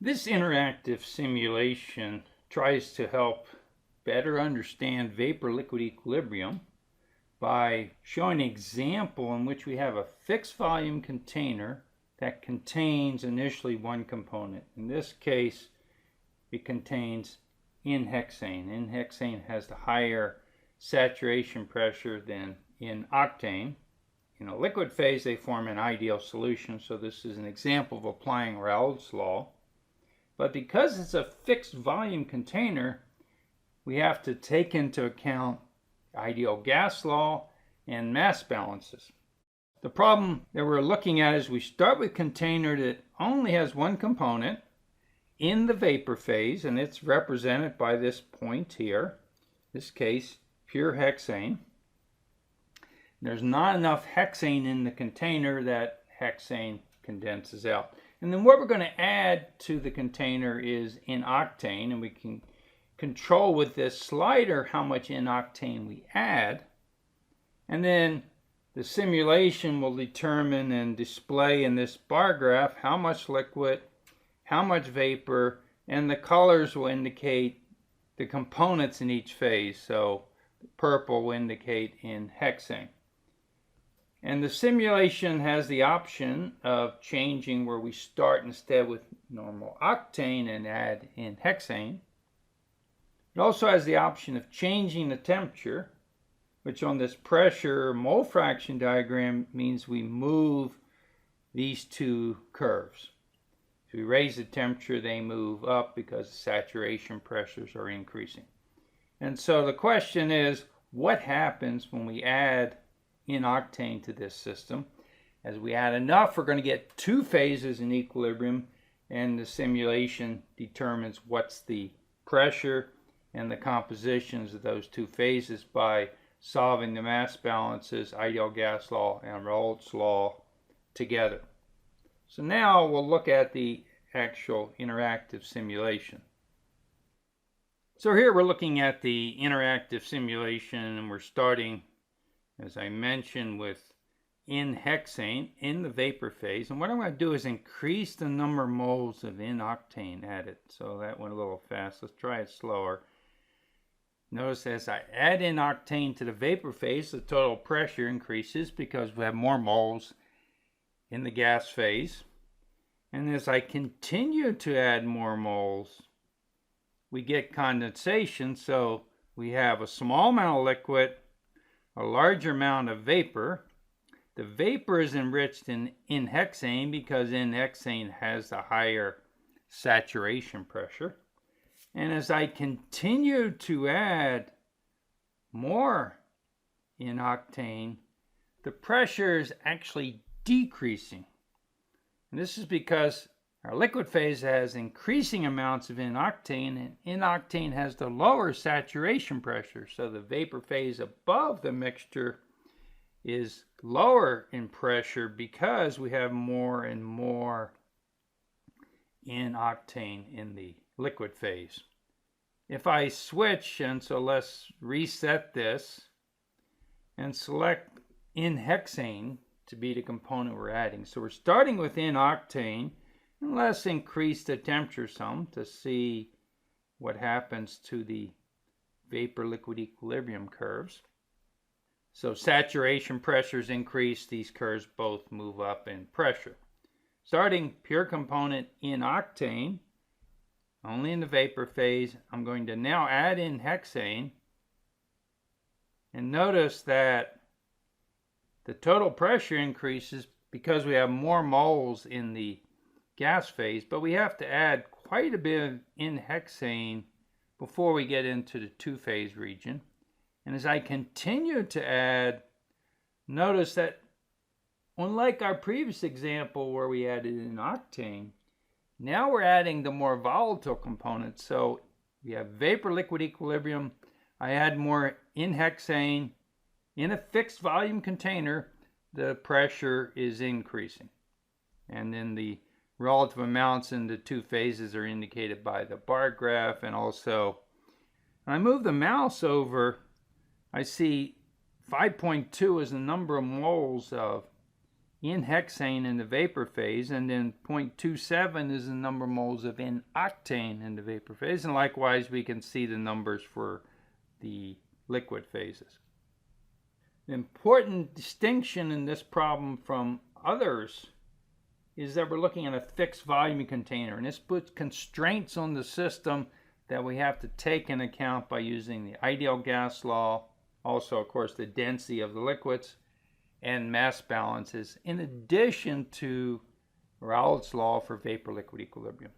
This interactive simulation tries to help better understand vapor-liquid equilibrium by showing an example in which we have a fixed volume container that contains initially one component. In this case, it contains N-hexane. N-hexane has the higher saturation pressure than N-octane. In a liquid phase, they form an ideal solution, so this is an example of applying Raoult's law. But because it's a fixed volume container, we have to take into account ideal gas law and mass balances. The problem that we're looking at is we start with a container that only has one component in the vapor phase, and it's represented by this point here, in this case, pure hexane. There's not enough hexane in the container that hexane condenses out. And then what we're going to add to the container is N-octane, and we can control with this slider how much N-octane we add. And then the simulation will determine and display in this bar graph how much liquid, how much vapor, and the colors will indicate the components in each phase. So the purple will indicate N-hexane. And the simulation has the option of changing where we start instead with normal octane and add N-hexane. It also has the option of changing the temperature, which on this pressure mole fraction diagram means we move these two curves. If we raise the temperature, they move up because the saturation pressures are increasing. And so the question is, what happens when we add N-octane to this system? As we add enough, we're going to get two phases in equilibrium, and the simulation determines what's the pressure and the compositions of those two phases by solving the mass balances, ideal gas law, and Raoult's law together. So now we'll look at the actual interactive simulation. So here we're looking at the interactive simulation, and we're starting, as I mentioned, with N-hexane in the vapor phase. And what I'm going to do is increase the number of moles of N-octane added. So that went a little fast. Let's try it slower. Notice as I add N-octane to the vapor phase, the total pressure increases because we have more moles in the gas phase. And as I continue to add more moles, we get condensation. So we have a small amount of liquid, a larger amount of vapor. The vapor is enriched in N-hexane because N-hexane has the higher saturation pressure. And as I continue to add more N-octane, the pressure is actually decreasing. And this is because our liquid phase has increasing amounts of N-octane, and N-octane has the lower saturation pressure. So the vapor phase above the mixture is lower in pressure because we have more and more N-octane in the liquid phase. If I switch, and so let's reset this and select N-hexane to be the component we're adding. So we're starting with N-octane, and let's increase the temperature some to see what happens to the vapor-liquid equilibrium curves. So saturation pressures increase, these curves both move up in pressure. Starting pure component N-octane, only in the vapor phase, I'm going to now add in hexane, and notice that the total pressure increases because we have more moles in the gas phase, but we have to add quite a bit of N-hexane before we get into the two-phase region. And as I continue to add, notice that unlike our previous example where we added N-octane, now we're adding the more volatile components. So we have vapor-liquid equilibrium. I add more N-hexane. In a fixed volume container, the pressure is increasing. And then the relative amounts in the two phases are indicated by the bar graph. And also, when I move the mouse over, I see 5.2 is the number of moles of in hexane in the vapor phase, and then 0.27 is the number of moles of N-octane in the vapor phase, and likewise we can see the numbers for the liquid phases. The important distinction in this problem from others is that we're looking at a fixed volume container, and this puts constraints on the system that we have to take into account by using the ideal gas law, also of course the density of the liquids and mass balances, in addition to Raoult's law for vapor-liquid equilibrium.